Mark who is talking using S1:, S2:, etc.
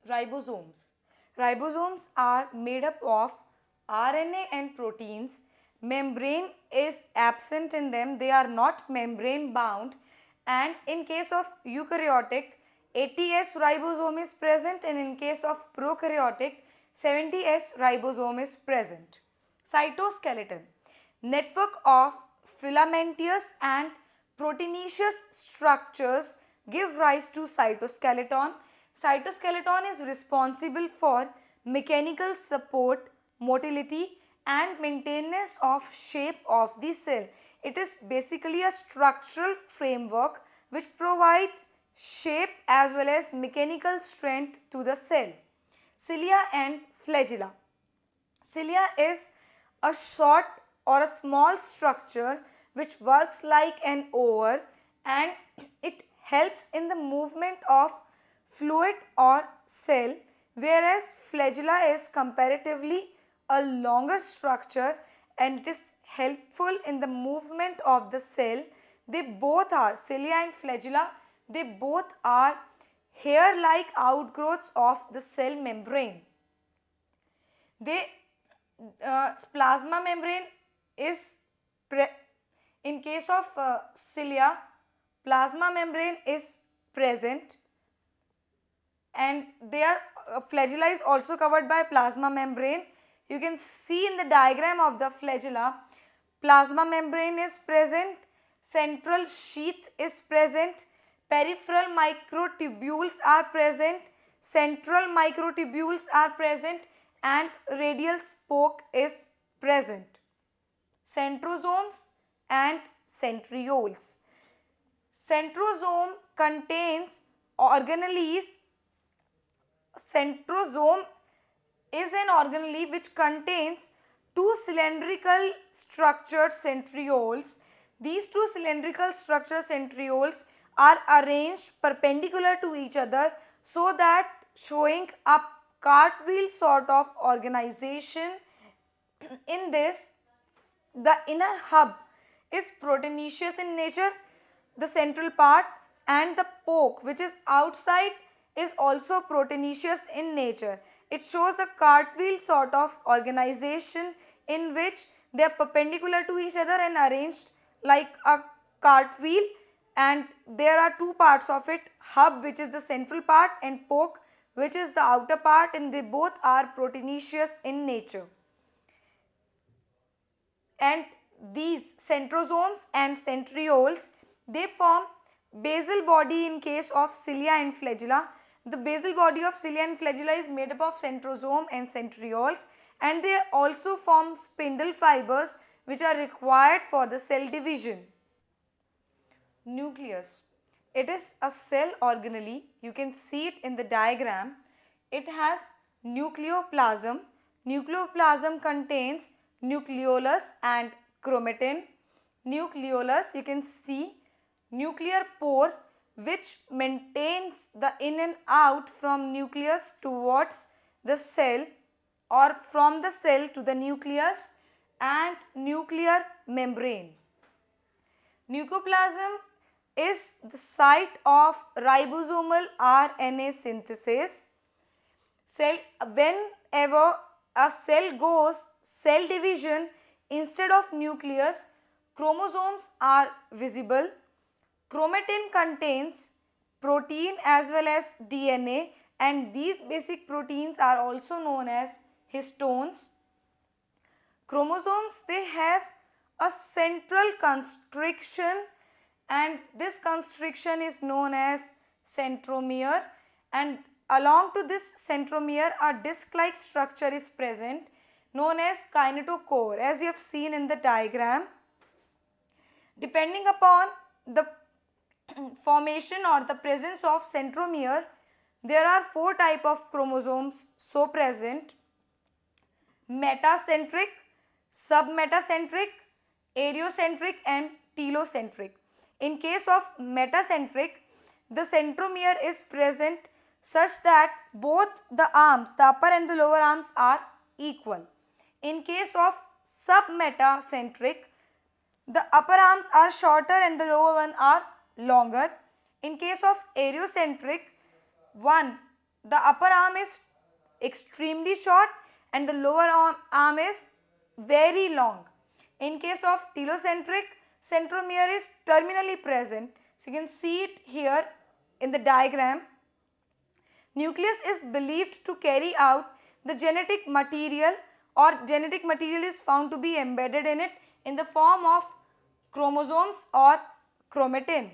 S1: Ribosomes. Ribosomes are made up of RNA and proteins. Membrane is absent in them, they are not membrane bound, and in case of eukaryotic 80S ribosome is present, and in case of prokaryotic 70S ribosome is present. Cytoskeleton. Network of filamentous and proteinaceous structures give rise to cytoskeleton. Cytoskeleton is responsible for mechanical support, motility and maintenance of shape of the cell. It is basically a structural framework which provides shape as well as mechanical strength to the cell. Cilia and flagella. Cilia is a short or a small structure which works like an oar, and it helps in the movement of fluid or cell, whereas flagella is comparatively a longer structure and it is helpful in the movement of the cell. They both are, cilia and flagella, they both are hair-like outgrowths of the cell membrane. Plasma membrane is in case of cilia, plasma membrane is present, and flagella is also covered by plasma membrane. You can see in the diagram of the flagella, plasma membrane is present, central sheath is present, peripheral microtubules are present, central microtubules are present, and radial spoke is present. Centrosomes and centrioles. Centrosome contains organelles. Centrosome is an organelle which contains two cylindrical structured centrioles. These two cylindrical structured centrioles are arranged perpendicular to each other, so that showing a cartwheel sort of organization. In this, the inner hub is proteinaceous in nature, the central part, and the poke which is outside is also proteinaceous in nature. It shows a cartwheel sort of organization in which they are perpendicular to each other and arranged like a cartwheel, and there are two parts of it, hub which is the central part and poke which is the outer part, and they both are proteinaceous in nature. And these centrosomes and centrioles, they form basal body in case of cilia and flagella. The basal body of cilia and flagella is made up of centrosome and centrioles, and they also form spindle fibers which are required for the cell division. Nucleus. It is a cell organelle. You can see it in the diagram. It has nucleoplasm. Nucleoplasm contains nucleolus and chromatin. Nucleolus, you can see nuclear pore which maintains the in and out from nucleus towards the cell or from the cell to the nucleus, and nuclear membrane. Nucleoplasm is the site of ribosomal RNA synthesis. Whenever a cell goes cell division, instead of nucleus, chromosomes are visible. Chromatin contains protein as well as DNA, and these basic proteins are also known as histones. Chromosomes, they have a central constriction, and this constriction is known as centromere, and along to this centromere a disc-like structure is present known as kinetochore, as you have seen in the diagram. Depending upon the formation or the presence of centromere, there are four types of chromosomes so present: metacentric, submetacentric, areocentric and telocentric. In case of metacentric, the centromere is present such that both the arms, the upper and the lower arms, are equal. In case of submetacentric, the upper arms are shorter and the lower one are longer. In case of areocentric, the upper arm is extremely short and the lower arm is very long. In case of telocentric, centromere is terminally present. So you can see it here in the diagram. Nucleus is believed to carry out the genetic material, or genetic material is found to be embedded in it in the form of chromosomes or chromatin.